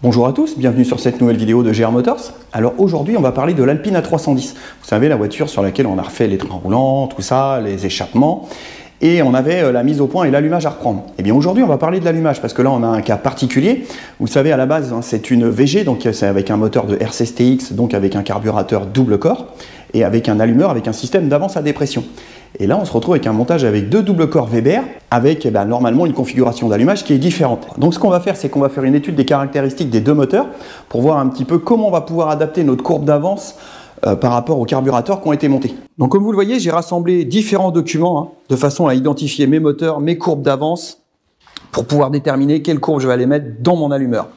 Bonjour à tous, bienvenue sur cette nouvelle vidéo de GR Motors. Alors aujourd'hui on va parler de l'Alpine A310. Vous savez, la voiture sur laquelle on a refait les trains roulants, tout ça, les échappements, et on avait la mise au point et l'allumage à reprendre. Et bien aujourd'hui on va parler de l'allumage parce que là on a un cas particulier. Vous savez, à la base c'est une VG, donc c'est avec un moteur de R16TX, donc avec un carburateur double corps et avec un allumeur avec un système d'avance à dépression. Et là, on se retrouve avec un montage avec deux doubles corps Weber, avec normalement une configuration d'allumage qui est différente. Donc ce qu'on va faire, c'est qu'on va faire une étude des caractéristiques des deux moteurs pour voir un petit peu comment on va pouvoir adapter notre courbe d'avance par rapport aux carburateurs qui ont été montés. Donc comme vous le voyez, j'ai rassemblé différents documents de façon à identifier mes moteurs, mes courbes d'avance, pour pouvoir déterminer quelle courbe je vais aller mettre dans mon allumeur.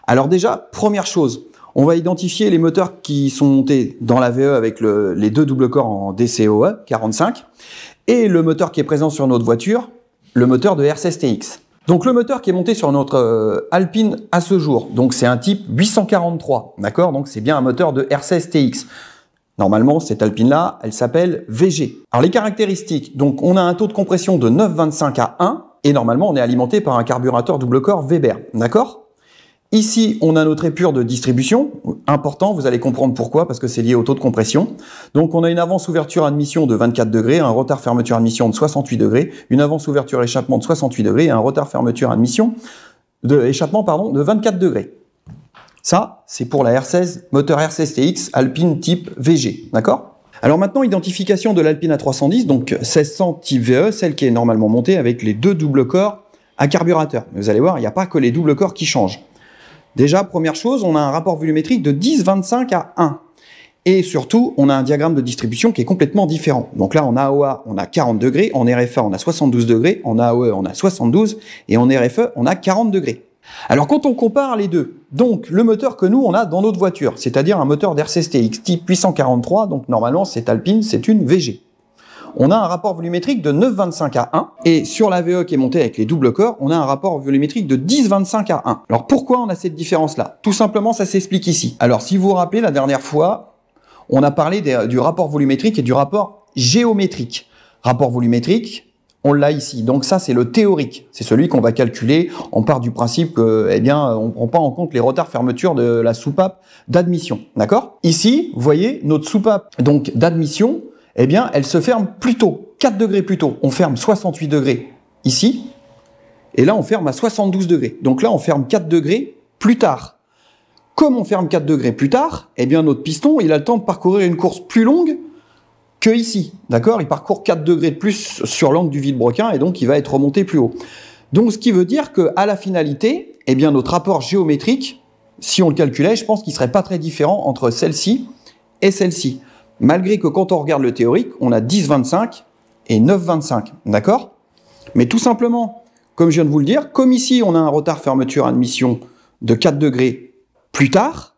Alors déjà, première chose, on va identifier les moteurs qui sont montés dans la VE avec les deux doubles corps en DCOE 45 et le moteur qui est présent sur notre voiture, le moteur de R16TX. Donc le moteur qui est monté sur notre Alpine à ce jour, donc c'est un type 843, d'accord? Donc c'est bien un moteur de R16TX. Normalement, cette Alpine-là, elle s'appelle VG. Alors les caractéristiques, donc on a un taux de compression de 9,25 à 1 et normalement on est alimenté par un carburateur double corps Weber, d'accord? Ici, on a notre épure de distribution, important, vous allez comprendre pourquoi, parce que c'est lié au taux de compression. Donc on a une avance-ouverture-admission de 24 degrés, un retard-fermeture-admission de 68 degrés, une avance-ouverture-échappement de 68 degrés et un retard-fermeture-admission de 24 degrés. Ça, c'est pour la R16, moteur R16TX Alpine type VG, d'accord? Alors maintenant, identification de l'Alpine A310, donc 1600 type VE, celle qui est normalement montée avec les deux doubles corps à carburateur. Vous allez voir, il n'y a pas que les doubles corps qui changent. Déjà, première chose, on a un rapport volumétrique de 10,25 à 1. Et surtout, on a un diagramme de distribution qui est complètement différent. Donc là, en AOA, on a 40 degrés, en RFA, on a 72 degrés, en AOE, on a 72, et en RFE, on a 40 degrés. Alors, quand on compare les deux, donc le moteur que nous, on a dans notre voiture, c'est-à-dire un moteur d'R16TX type 843, donc normalement, cette Alpine, c'est une VG. On a un rapport volumétrique de 9,25 à 1. Et sur la VE qui est montée avec les doubles corps, on a un rapport volumétrique de 10,25 à 1. Alors pourquoi on a cette différence-là? Tout simplement, ça s'explique ici. Alors si vous vous rappelez, la dernière fois, on a parlé du rapport volumétrique et du rapport géométrique. Rapport volumétrique, on l'a ici. Donc ça, c'est le théorique. C'est celui qu'on va calculer. On part du principe que, on ne prend pas en compte les retards-fermeture de la soupape d'admission. D'accord? Ici, vous voyez, notre soupape donc d'admission, elle se ferme plus tôt, 4 degrés plus tôt. On ferme 68 degrés ici, et là, on ferme à 72 degrés. Donc là, on ferme 4 degrés plus tard. Comme on ferme 4 degrés plus tard, notre piston, il a le temps de parcourir une course plus longue que ici. D'accord? Il parcourt 4 degrés de plus sur l'angle du vilebrequin, et donc il va être remonté plus haut. Donc, ce qui veut dire qu'à la finalité, notre rapport géométrique, si on le calculait, je pense qu'il ne serait pas très différent entre celle-ci et celle-ci. Malgré que quand on regarde le théorique, on a 10,25 et 9,25, d'accord? Mais tout simplement, comme je viens de vous le dire, comme ici on a un retard-fermeture-admission de 4 degrés plus tard,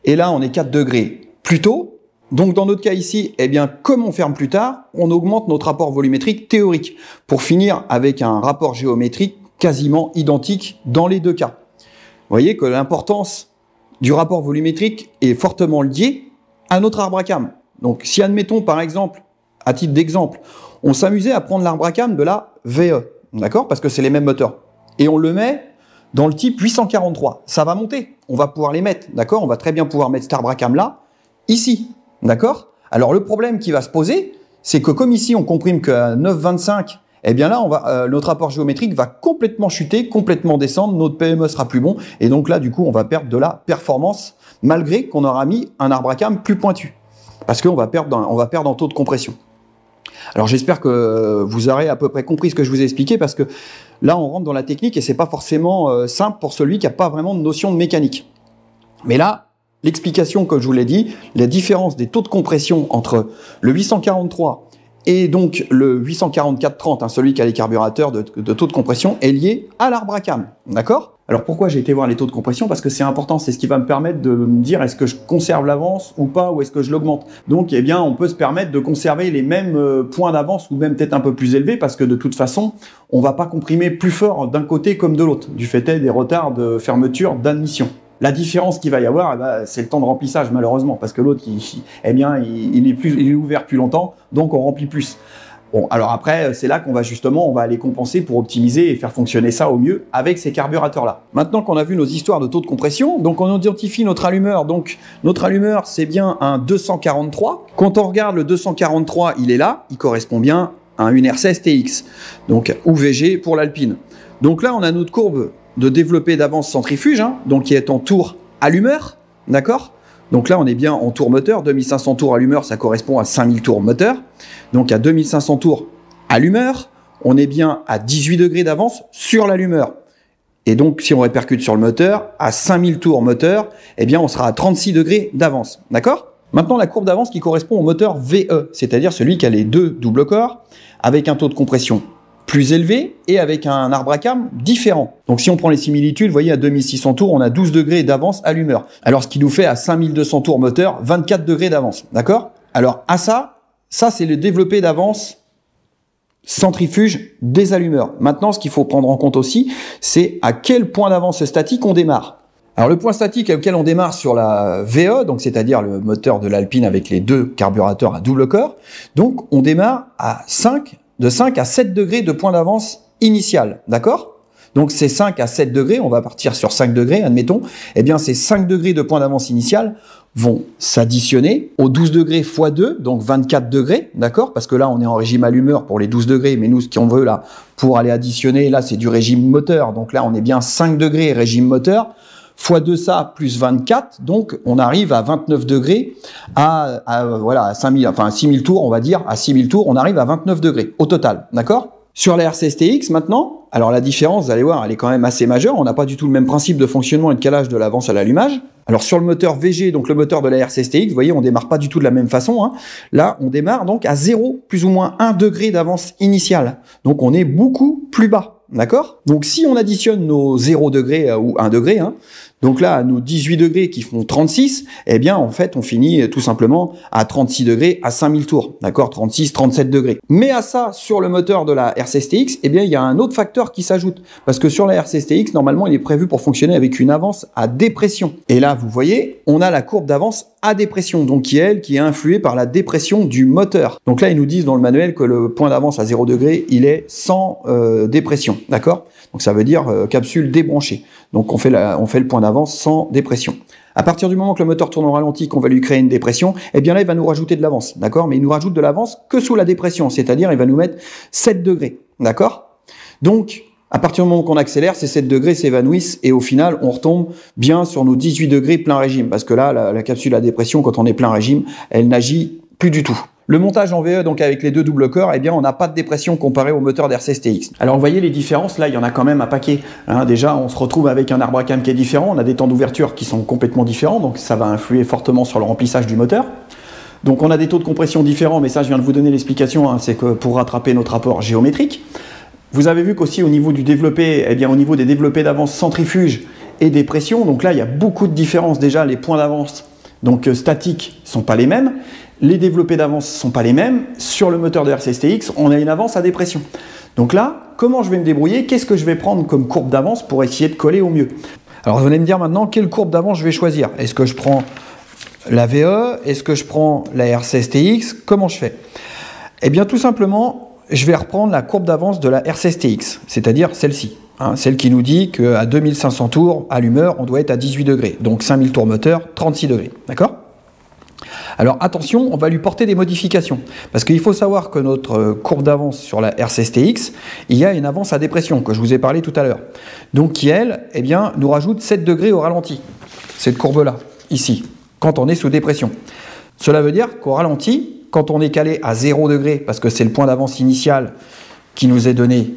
et là on est 4 degrés plus tôt, donc dans notre cas ici, comme on ferme plus tard, on augmente notre rapport volumétrique théorique, pour finir avec un rapport géométrique quasiment identique dans les deux cas. Vous voyez que l'importance du rapport volumétrique est fortement liée à notre arbre à cam. Donc, si admettons, par exemple, à titre d'exemple, on s'amusait à prendre l'arbre à cam de la VE, d'accord? Parce que c'est les mêmes moteurs. Et on le met dans le type 843. Ça va monter. On va pouvoir les mettre, d'accord? On va très bien pouvoir mettre cet arbre à cam là, ici, d'accord? Alors, le problème qui va se poser, c'est que comme ici, on comprime qu'à 9,25, là, notre rapport géométrique va complètement chuter, complètement descendre, notre PME sera plus bon, et donc là, du coup, on va perdre de la performance, malgré qu'on aura mis un arbre à cam plus pointu. Parce qu'on va perdre en taux de compression. Alors j'espère que vous aurez à peu près compris ce que je vous ai expliqué, parce que là on rentre dans la technique et c'est pas forcément simple pour celui qui n'a pas vraiment de notion de mécanique. Mais là, l'explication, comme je vous l'ai dit, la différence des taux de compression entre le 843 et donc le 844-30, celui qui a les carburateurs de taux de compression, est lié à l'arbre à cam, d'accord? Alors pourquoi j'ai été voir les taux de compression? Parce que c'est important, c'est ce qui va me permettre de me dire est-ce que je conserve l'avance ou pas, ou est-ce que je l'augmente. Donc on peut se permettre de conserver les mêmes points d'avance ou même peut-être un peu plus élevés, parce que de toute façon, on ne va pas comprimer plus fort d'un côté comme de l'autre, du fait des retards de fermeture d'admission. La différence qu'il va y avoir, c'est le temps de remplissage malheureusement, parce que l'autre, il est ouvert plus longtemps, donc on remplit plus. Bon, alors après, c'est là qu'on va justement, on va aller compenser pour optimiser et faire fonctionner ça au mieux avec ces carburateurs-là. Maintenant qu'on a vu nos histoires de taux de compression, donc on identifie notre allumeur. Donc notre allumeur, c'est bien un 243. Quand on regarde le 243, il est là, il correspond bien à une R16 TX, donc UVG pour l'Alpine. Donc là, on a notre courbe de développé d'avance centrifuge, hein, donc qui est en tour allumeur, d'accord? Donc là, on est bien en tour moteur. 2500 tours allumeur, ça correspond à 5000 tours moteur. Donc à 2500 tours allumeur, on est bien à 18 degrés d'avance sur l'allumeur. Et donc, si on répercute sur le moteur, à 5000 tours moteur, eh bien, on sera à 36 degrés d'avance. D'accord? Maintenant, la courbe d'avance qui correspond au moteur VE, c'est-à-dire celui qui a les deux doubles corps, avec un taux de compression plus élevé et avec un arbre à cam différent. Donc si on prend les similitudes, vous voyez à 2600 tours, on a 12 degrés d'avance allumeur. Alors ce qui nous fait à 5200 tours moteur, 24 degrés d'avance. D'accord? Alors à ça c'est le développé d'avance centrifuge des allumeurs. Maintenant, ce qu'il faut prendre en compte aussi, c'est à quel point d'avance statique on démarre. Alors le point statique auquel on démarre sur la VE, donc c'est-à-dire le moteur de l'Alpine avec les deux carburateurs à double corps, donc on démarre à de 5 à 7 degrés de point d'avance initial, d'accord? Donc ces 5 à 7 degrés, on va partir sur 5 degrés, admettons, eh bien ces 5 degrés de point d'avance initial vont s'additionner aux 12 degrés x 2, donc 24 degrés, d'accord? Parce que là, on est en régime allumeur pour les 12 degrés, mais nous, ce qu'on veut là, pour aller additionner, là, c'est du régime moteur, donc là, on est bien 5 degrés régime moteur, x2 ça, plus 24, donc on arrive à 29 degrés, voilà, à 5000, enfin à 6000 tours, on va dire, à 6000 tours, on arrive à 29 degrés au total, d'accord? Sur la R16 TX maintenant, alors la différence, vous allez voir, elle est quand même assez majeure, on n'a pas du tout le même principe de fonctionnement et de calage de l'avance à l'allumage. Alors sur le moteur VG, donc le moteur de la R16 TX, vous voyez, on démarre pas du tout de la même façon, hein. Là, on démarre donc à 0, plus ou moins 1 degré d'avance initiale, donc on est beaucoup plus bas. D'accord? Donc si on additionne nos 0 degrés ou 1 degré, hein, donc là, à nos 18 degrés qui font 36, eh bien, en fait, on finit tout simplement à 36 degrés à 5000 tours. D'accord? 36, 37 degrés. Mais à ça, sur le moteur de la R16 TX, eh bien, il y a un autre facteur qui s'ajoute. Parce que sur la R16 TX, normalement, il est prévu pour fonctionner avec une avance à dépression. Et là, vous voyez, on a la courbe d'avance à dépression, donc qui est influée par la dépression du moteur. Donc là, ils nous disent dans le manuel que le point d'avance à 0 degré, il est sans dépression. D'accord? Donc ça veut dire capsule débranchée. Donc on fait le point d'avance sans dépression. À partir du moment que le moteur tourne au ralenti, qu'on va lui créer une dépression, eh bien là il va nous rajouter de l'avance, d'accord? Mais il nous rajoute de l'avance que sous la dépression, c'est-à-dire il va nous mettre 7 degrés, d'accord? Donc à partir du moment qu'on accélère, ces 7 degrés s'évanouissent et au final on retombe bien sur nos 18 degrés plein régime, parce que là la capsule à dépression, quand on est plein régime, elle n'agit plus du tout. Le montage en VE, donc avec les deux doubles corps, eh bien on n'a pas de dépression comparé au moteur d'R16 TX. Alors vous voyez les différences, là il y en a quand même un paquet. Hein, déjà on se retrouve avec un arbre à cam qui est différent, on a des temps d'ouverture qui sont complètement différents, donc ça va influer fortement sur le remplissage du moteur. Donc on a des taux de compression différents, mais ça je viens de vous donner l'explication, hein, c'est que pour rattraper notre rapport géométrique. Vous avez vu qu'aussi au niveau du développé, eh bien au niveau des développés d'avance centrifuge et des pressions, donc là il y a beaucoup de différences. Déjà les points d'avance donc statiques ne sont pas les mêmes. Les développés d'avance ne sont pas les mêmes. Sur le moteur de R16 TX, on a une avance à dépression. Donc là, comment je vais me débrouiller? Qu'est-ce que je vais prendre comme courbe d'avance pour essayer de coller au mieux? Alors vous allez me dire maintenant, quelle courbe d'avance je vais choisir? Est-ce que je prends la VE? Est-ce que je prends la R16 TX? Comment je fais? Eh bien tout simplement, je vais reprendre la courbe d'avance de la R16 TX, c'est-à-dire celle-ci. Hein, celle qui nous dit qu'à 2500 tours allumeur, on doit être à 18 degrés. Donc 5000 tours moteur, 36 degrés. D'accord? Alors attention, on va lui porter des modifications. Parce qu'il faut savoir que notre courbe d'avance sur la R16 TX, il y a une avance à dépression que je vous ai parlé tout à l'heure. Donc qui, elle, eh bien, nous rajoute 7 degrés au ralenti. Cette courbe-là, ici, quand on est sous dépression. Cela veut dire qu'au ralenti, quand on est calé à 0 degré, parce que c'est le point d'avance initial qui nous est donné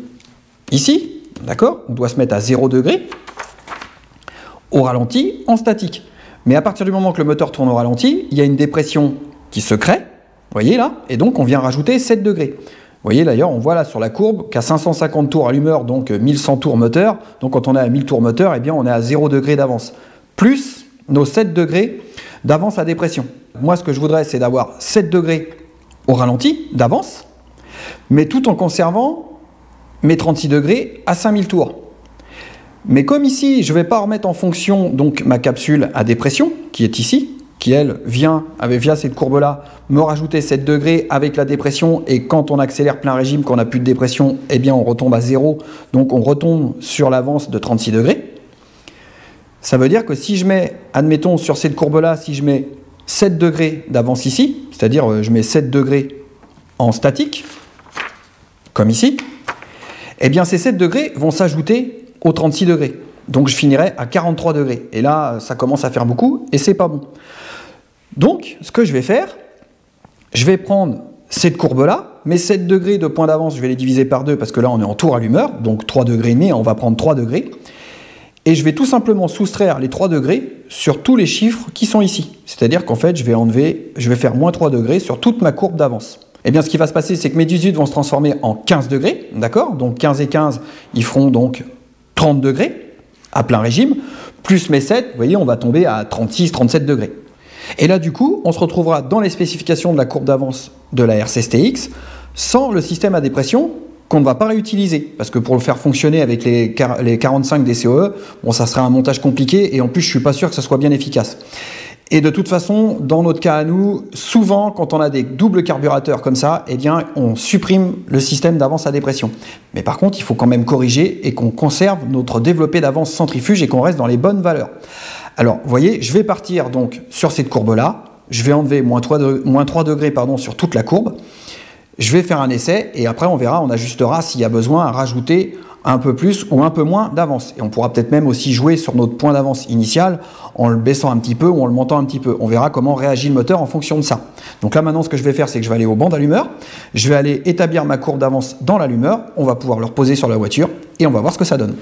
ici, d'accord? On doit se mettre à 0 degré au ralenti en statique. Mais à partir du moment que le moteur tourne au ralenti, il y a une dépression qui se crée, vous voyez là, et donc on vient rajouter 7 degrés. Vous voyez d'ailleurs, on voit là sur la courbe qu'à 550 tours allumeur, donc 1100 tours moteur, donc quand on est à 1000 tours moteur, eh bien on est à 0 degré d'avance. Plus nos 7 degrés d'avance à dépression. Moi ce que je voudrais, c'est d'avoir 7 degrés au ralenti d'avance, mais tout en conservant mes 36 degrés à 5000 tours. Mais comme ici, je ne vais pas remettre en fonction donc ma capsule à dépression, qui est ici, qui elle vient, via cette courbe-là, me rajouter 7 degrés avec la dépression, et quand on accélère plein régime, qu'on n'a plus de dépression, eh bien on retombe à 0, donc on retombe sur l'avance de 36 degrés. Ça veut dire que si je mets, admettons sur cette courbe-là, si je mets 7 degrés d'avance ici, c'est-à-dire je mets 7 degrés en statique, comme ici, eh bien ces 7 degrés vont s'ajouter aux 36 degrés. Donc je finirai à 43 degrés. Et là, ça commence à faire beaucoup et c'est pas bon. Donc, ce que je vais faire, je vais prendre cette courbe-là, mes 7 degrés de point d'avance, je vais les diviser par 2 parce que là, on est en tour allumeur, donc 3 degrés et demi, on va prendre 3 degrés. Et je vais tout simplement soustraire les 3 degrés sur tous les chiffres qui sont ici. C'est-à-dire qu'en fait, je vais faire moins 3 degrés sur toute ma courbe d'avance. Eh bien, ce qui va se passer, c'est que mes 18 vont se transformer en 15 degrés, d'accord? Donc 15 et 15, ils feront donc 30 degrés à plein régime, plus mes 7, vous voyez, on va tomber à 36, 37 degrés. Et là, du coup, on se retrouvera dans les spécifications de la courbe d'avance de la RCSTX sans le système à dépression qu'on ne va pas réutiliser. Parce que pour le faire fonctionner avec les 45 DCOE, bon, ça serait un montage compliqué et en plus, je ne suis pas sûr que ça soit bien efficace. Et de toute façon, dans notre cas à nous, souvent, quand on a des doubles carburateurs comme ça, eh bien, on supprime le système d'avance à dépression. Mais par contre, il faut quand même corriger et qu'on conserve notre développé d'avance centrifuge et qu'on reste dans les bonnes valeurs. Alors, vous voyez, je vais partir donc sur cette courbe-là. Je vais enlever moins 3 degrés sur toute la courbe. Je vais faire un essai et après, on verra, on ajustera s'il y a besoin à rajouter un peu plus ou un peu moins d'avance. Et on pourra peut-être même aussi jouer sur notre point d'avance initial en le baissant un petit peu ou en le montant un petit peu. On verra comment réagit le moteur en fonction de ça. Donc là maintenant ce que je vais faire, c'est que je vais aller au banc d'allumeur, je vais aller établir ma courbe d'avance dans l'allumeur, on va pouvoir le reposer sur la voiture et on va voir ce que ça donne.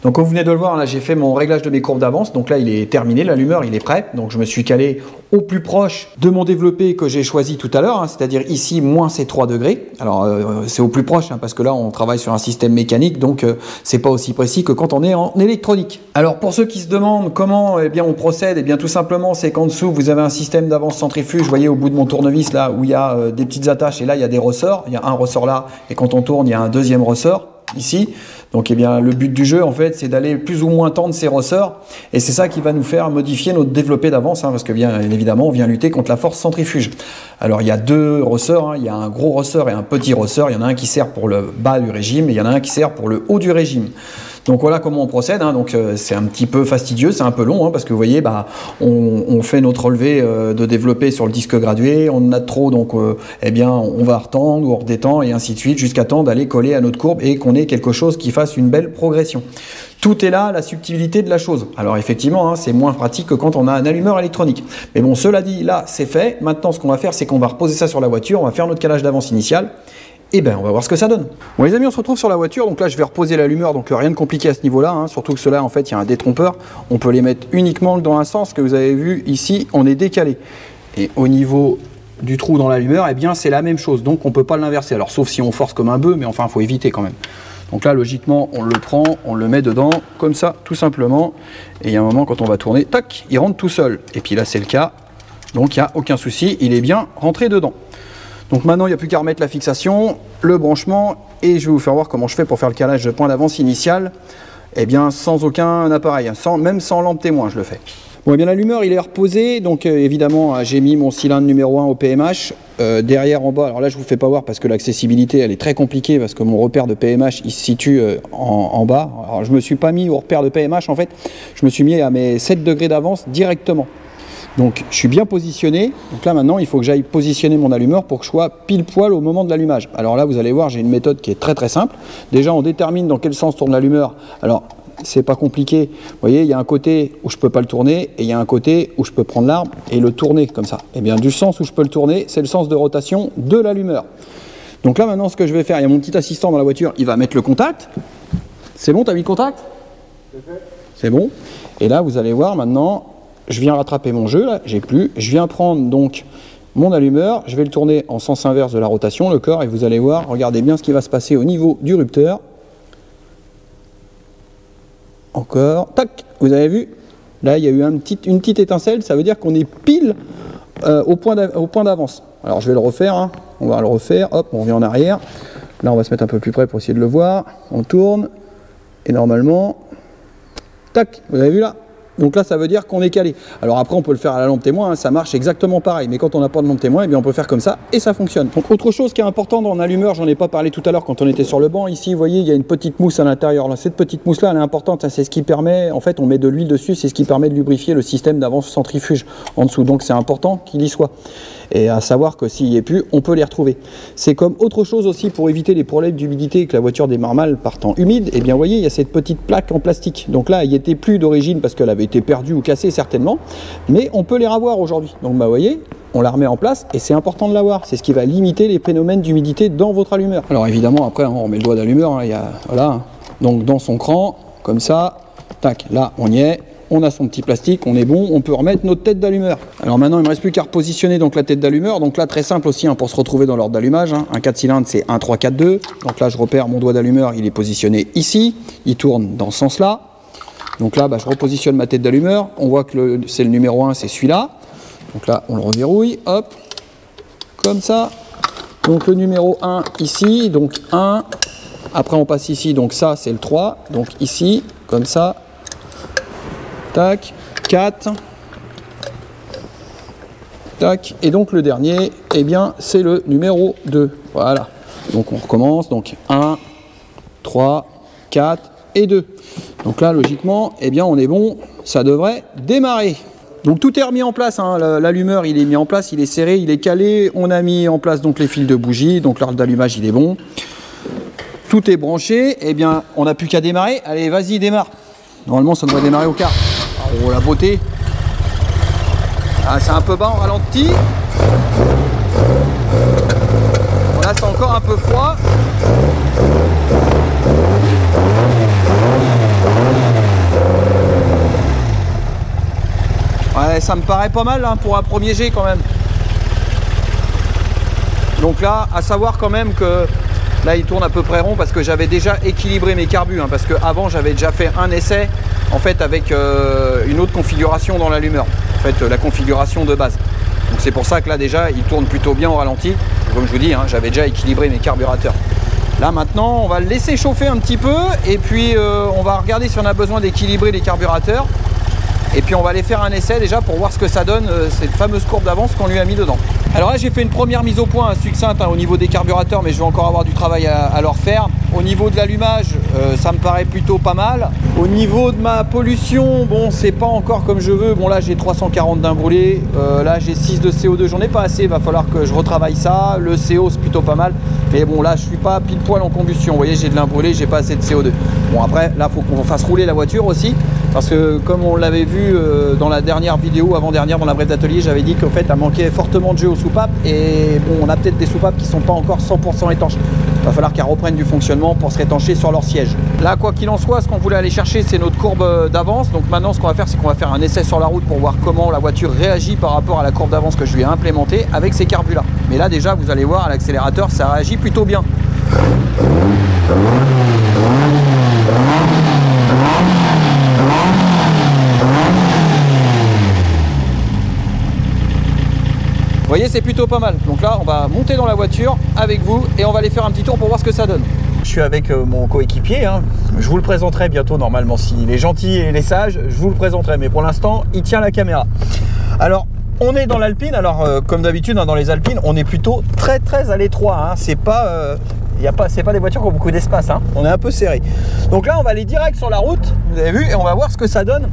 Donc comme vous venez de le voir, là j'ai fait mon réglage de mes courbes d'avance, donc là il est terminé, l'allumeur il est prêt, donc je me suis calé au plus proche de mon développé que j'ai choisi tout à l'heure, c'est-à-dire ici moins ces 3 degrés, alors c'est au plus proche, parce que là on travaille sur un système mécanique, donc c'est pas aussi précis que quand on est en électronique. Alors pour ceux qui se demandent comment on procède, tout simplement c'est qu'en dessous vous avez un système d'avance centrifuge, vous voyez au bout de mon tournevis là où il y a des petites attaches et là il y a des ressorts, il y a un ressort là et quand on tourne il y a un deuxième ressort ici. Donc le but du jeu en fait c'est d'aller plus ou moins tendre ces ressorts et c'est ça qui va nous faire modifier notre développé d'avance parce que bien évidemment on vient lutter contre la force centrifuge. Alors il y a deux ressorts, il y a un gros ressort et un petit ressort, il y en a un qui sert pour le bas du régime et il y en a un qui sert pour le haut du régime. Donc voilà comment on procède, donc c'est un petit peu fastidieux, c'est un peu long parce que vous voyez on fait notre relevé de développé sur le disque gradué, on en a trop donc on va retendre ou on redétend et ainsi de suite jusqu'à temps d'aller coller à notre courbe et qu'on ait quelque chose qui fasse une belle progression. Tout est là, la subtilité de la chose. Alors effectivement, c'est moins pratique que quand on a un allumeur électronique. Mais bon, cela dit, là c'est fait. Maintenant ce qu'on va faire, c'est qu'on va reposer ça sur la voiture, on va faire notre calage d'avance initial. Et on va voir ce que ça donne. Bon les amis, on se retrouve sur la voiture, donc là je vais reposer l'allumeur, donc rien de compliqué à ce niveau-là, surtout que cela en fait il y a un détrompeur, on peut les mettre uniquement dans un sens, que vous avez vu ici, on est décalé. Et au niveau du trou dans l'allumeur, c'est la même chose, donc on ne peut pas l'inverser, alors sauf si on force comme un bœuf, mais enfin il faut éviter quand même. Donc là logiquement on le prend, on le met dedans, comme ça, tout simplement, et il y a un moment quand on va tourner, tac, il rentre tout seul. Et puis là c'est le cas, donc il n'y a aucun souci, il est bien rentré dedans. Donc maintenant, il n'y a plus qu'à remettre la fixation, le branchement, et je vais vous faire voir comment je fais pour faire le calage de point d'avance initial, sans aucun appareil, même sans lampe témoin, je le fais. Bon, eh bien l'allumeur il est reposé, donc évidemment j'ai mis mon cylindre numéro 1 au PMH, derrière en bas, alors là je vous fais pas voir parce que l'accessibilité elle est très compliquée parce que mon repère de PMH il se situe en bas. Alors je me suis pas mis au repère de PMH en fait, je me suis mis à mes 7 degrés d'avance directement. Donc je suis bien positionné, donc là maintenant il faut que j'aille positionner mon allumeur pour que je sois pile poil au moment de l'allumage. Alors là vous allez voir j'ai une méthode qui est très très simple. Déjà on détermine dans quel sens tourne l'allumeur. Alors c'est pas compliqué, vous voyez il y a un côté où je peux pas le tourner et il y a un côté où je peux prendre l'arbre et le tourner comme ça. Et bien du sens où je peux le tourner c'est le sens de rotation de l'allumeur. Donc là maintenant ce que je vais faire, il y a mon petit assistant dans la voiture, il va mettre le contact. C'est bon, t'as mis le contact? C'est bon. Et là vous allez voir maintenant, je viens rattraper mon jeu là, j'ai plus, je viens prendre donc mon allumeur, je vais le tourner en sens inverse de la rotation, le corps, et vous allez voir, regardez bien ce qui va se passer au niveau du rupteur. Encore, tac, vous avez vu, là il y a eu une petite étincelle, ça veut dire qu'on est pile au point d'avance. Alors je vais le refaire, hein. On va le refaire, hop, on revient en arrière, là on va se mettre un peu plus près pour essayer de le voir, on tourne, et normalement, tac, vous avez vu là? Donc là ça veut dire qu'on est calé. Alors après on peut le faire à la lampe témoin, hein, ça marche exactement pareil, mais quand on n'a pas de lampe témoin, eh bien on peut faire comme ça et ça fonctionne. Donc autre chose qui est important dans l'allumeur, j'en ai pas parlé tout à l'heure quand on était sur le banc, ici vous voyez il y a une petite mousse à l'intérieur. Cette petite mousse là elle est importante, hein, c'est ce qui permet, en fait on met de l'huile dessus, c'est ce qui permet de lubrifier le système d'avance centrifuge en dessous, donc c'est important qu'il y soit. Et à savoir que s'il n'y est plus, on peut les retrouver. C'est comme autre chose aussi pour éviter les problèmes d'humidité et que la voiture démarre mal par temps humide, et bien vous voyez il y a cette petite plaque en plastique. Donc là il n'y était plus d'origine parce qu'elle avait été perdue ou cassée certainement, mais on peut les revoir aujourd'hui. Donc bah vous voyez, on la remet en place et c'est important de l'avoir. C'est ce qui va limiter les phénomènes d'humidité dans votre allumeur. Alors évidemment après on met le doigt d'allumeur, hein, voilà, hein. Donc dans son cran, comme ça, tac, là on y est. On a son petit plastique, on est bon, on peut remettre notre tête d'allumeur. Alors maintenant, il ne me reste plus qu'à repositionner donc la tête d'allumeur. Donc là, très simple aussi hein, pour se retrouver dans l'ordre d'allumage. Hein. Un 4 cylindres, c'est 1, 3, 4, 2. Donc là, je repère mon doigt d'allumeur, il est positionné ici. Il tourne dans ce sens-là. Donc là, bah, je repositionne ma tête d'allumeur. On voit que c'est le numéro 1, c'est celui-là. Donc là, on le reverrouille, hop, comme ça. Donc le numéro 1 ici, donc 1. Après, on passe ici, donc ça, c'est le 3. Donc ici, comme ça. Tac, 4, tac, et donc le dernier, eh bien, c'est le numéro 2. Voilà. Donc on recommence, donc 1, 3, 4 et 2. Donc là, logiquement, eh bien, on est bon, ça devrait démarrer. Donc tout est remis en place, hein. L'allumeur il est mis en place, il est serré, il est calé. On a mis en place donc les fils de bougie, donc l'ordre d'allumage il est bon. Tout est branché, eh bien, on n'a plus qu'à démarrer. Allez, vas-y, démarre. Normalement, ça devrait démarrer au quart. Oh la beauté. Ah, c'est un peu bas en ralenti. Là c'est encore un peu froid. Ouais, ça me paraît pas mal hein, pour un premier jet quand même. Donc là, à savoir quand même que là il tourne à peu près rond parce que j'avais déjà équilibré mes carbus hein, parce que avant j'avais déjà fait un essai en fait avec une autre configuration dans l'allumeur, en fait la configuration de base. Donc c'est pour ça que là déjà il tourne plutôt bien au ralenti. Comme je vous dis, hein, j'avais déjà équilibré mes carburateurs. Là maintenant on va le laisser chauffer un petit peu et puis on va regarder si on a besoin d'équilibrer les carburateurs. Et puis on va aller faire un essai déjà pour voir ce que ça donne, cette fameuse courbe d'avance qu'on lui a mis dedans. Alors là j'ai fait une première mise au point succincte hein, au niveau des carburateurs, mais je vais encore avoir du travail à leur faire. Au niveau de l'allumage, ça me paraît plutôt pas mal. Au niveau de ma pollution, bon c'est pas encore comme je veux. Bon là j'ai 340 d'un brûlé, là j'ai 6 de CO2, j'en ai pas assez, il va falloir que je retravaille ça. Le CO c'est plutôt pas mal, mais bon là je suis pas pile poil en combustion. Vous voyez j'ai de l'imbrûlé, j'ai pas assez de CO2. Bon après là faut qu'on fasse rouler la voiture aussi. Parce que comme on l'avait vu dans la dernière vidéo, avant-dernière, dans la brève d'atelier, j'avais dit qu'en fait, elle manquait fortement de jeu aux soupapes. Et bon, on a peut-être des soupapes qui ne sont pas encore 100% étanches. Il va falloir qu'elles reprennent du fonctionnement pour se rétancher sur leur siège. Là, quoi qu'il en soit, ce qu'on voulait aller chercher, c'est notre courbe d'avance. Donc maintenant, ce qu'on va faire, c'est qu'on va faire un essai sur la route pour voir comment la voiture réagit par rapport à la courbe d'avance que je lui ai implémentée avec ces carbus-là. Mais là, déjà, vous allez voir, à l'accélérateur, ça réagit plutôt bien. Vous voyez, c'est plutôt pas mal. Donc là, on va monter dans la voiture avec vous et on va aller faire un petit tour pour voir ce que ça donne. je suis avec mon coéquipier, hein. Je vous le présenterai bientôt normalement, s'il est gentil et il est sage, je vous le présenterai, mais pour l'instant il tient la caméra. Alors on est dans l'Alpine, alors comme d'habitude hein, dans les Alpines on est plutôt très à l'étroit, hein. C'est pas c'est pas des voitures qui ont beaucoup d'espace, hein. On est un peu serré. Donc là on va aller direct sur la route, vous avez vu, et on va voir ce que ça donne,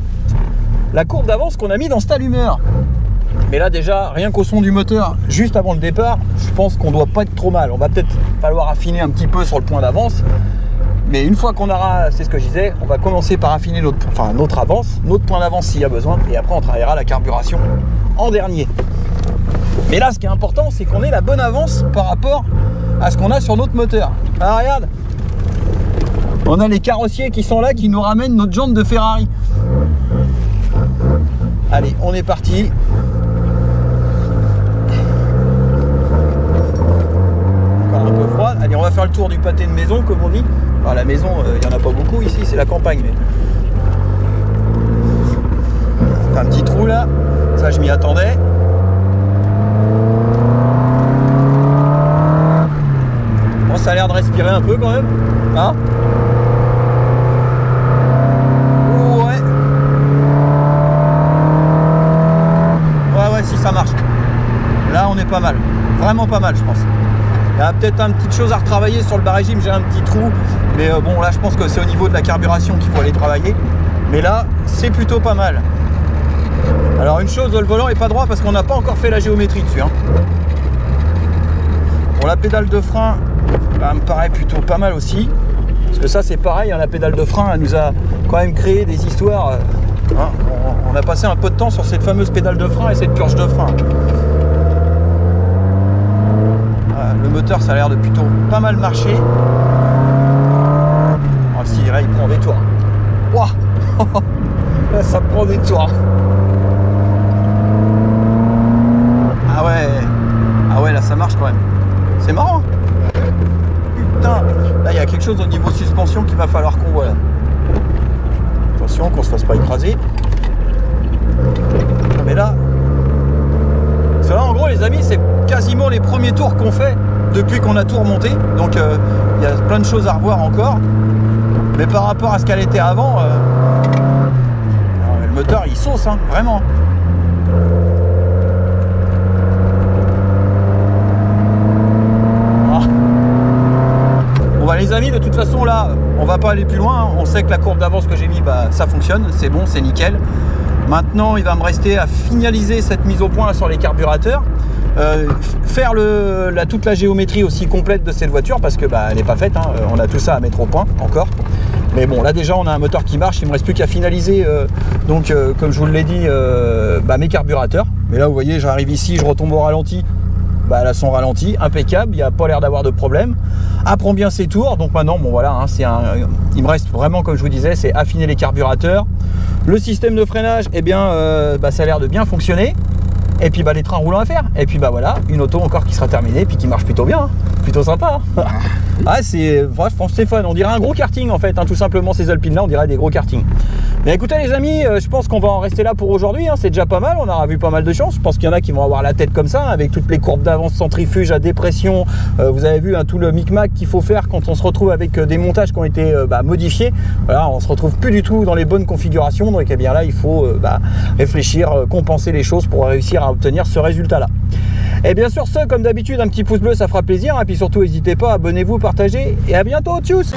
la courbe d'avance qu'on a mis dans cet allumeur. Mais là déjà, rien qu'au son du moteur, juste avant le départ, je pense qu'on doit pas être trop mal. On va peut-être falloir affiner un petit peu sur le point d'avance. Mais une fois qu'on aura, c'est ce que je disais, on va commencer par affiner notre avance, notre point d'avance s'il y a besoin. Et après on travaillera la carburation en dernier. Mais là ce qui est important, c'est qu'on ait la bonne avance par rapport à ce qu'on a sur notre moteur. Ah regarde, on a les carrossiers qui sont là, qui nous ramènent notre jante de Ferrari. Allez, on est parti. Encore un peu froid. Allez, on va faire le tour du pâté de maison, comme on dit. Enfin, la maison, il n'y en a pas beaucoup ici, c'est la campagne. Mais... un petit trou là. Ça, je m'y attendais. Bon, ça a l'air de respirer un peu quand même. Hein ? Si ça marche, là on est pas mal, vraiment pas mal je pense. Il y a peut-être une petite chose à retravailler sur le bas régime, j'ai un petit trou, mais bon là je pense que c'est au niveau de la carburation qu'il faut aller travailler, mais là c'est plutôt pas mal. Alors une chose, le volant est pas droit parce qu'on n'a pas encore fait la géométrie dessus, hein. Pour la pédale de frein, bah, me paraît plutôt pas mal aussi, parce que ça c'est pareil, hein, la pédale de frein elle nous a quand même créé des histoires. Hein, on a passé un peu de temps sur cette fameuse pédale de frein et cette purge de frein. Voilà, le moteur ça a l'air de plutôt pas mal marcher. Oh, si là il prend des tours. Wow. Là ça prend des tours. Ah ouais là ça marche quand même. C'est marrant. Putain, là il y a quelque chose au niveau suspension qu'il va falloir qu'on voit là. Attention qu'on se fasse pas écraser. Mais là, en gros les amis, c'est quasiment les premiers tours qu'on fait depuis qu'on a tout remonté. Donc il y a plein de choses à revoir encore. Mais par rapport à ce qu'elle était avant, le moteur il sauce, hein, vraiment. Les amis, de toute façon là on va pas aller plus loin, hein. On sait que la courbe d'avance que j'ai mis, bah, ça fonctionne, c'est bon, c'est nickel. Maintenant il va me rester à finaliser cette mise au point là, sur les carburateurs, faire toute la géométrie aussi complète de cette voiture parce que bah, elle n'est pas faite, hein. On a tout ça à mettre au point encore. Mais bon là déjà on a un moteur qui marche, il me reste plus qu'à finaliser comme je vous l'ai dit mes carburateurs. Mais là vous voyez, j'arrive ici, je retombe au ralenti. Bah, là son ralenti, impeccable, il n'y a pas l'air d'avoir de problème. Apprend bien ses tours, donc maintenant bon voilà, hein, il me reste vraiment comme je vous disais, c'est affiner les carburateurs. Le système de freinage, eh bien ça a l'air de bien fonctionner. Et puis bah, les trains roulants à faire. Et puis bah voilà, une auto encore qui sera terminée, puis qui marche plutôt bien, hein. Plutôt sympa. Hein. Ah c'est fun, on dirait un gros karting en fait, hein, tout simplement ces Alpines là, on dirait des gros kartings. Mais écoutez les amis, je pense qu'on va en rester là pour aujourd'hui, hein. C'est déjà pas mal, on aura vu pas mal de choses. Je pense qu'il y en a qui vont avoir la tête comme ça, avec toutes les courbes d'avance, centrifuge à dépression. Vous avez vu hein, tout le micmac qu'il faut faire quand on se retrouve avec des montages qui ont été modifiés. Voilà, on se retrouve plus du tout dans les bonnes configurations, donc eh bien là il faut réfléchir, compenser les choses pour réussir à obtenir ce résultat là. Et bien sûr, comme d'habitude, un petit pouce bleu ça fera plaisir, et puis surtout n'hésitez pas, abonnez-vous, partagez, et à bientôt, tchuss.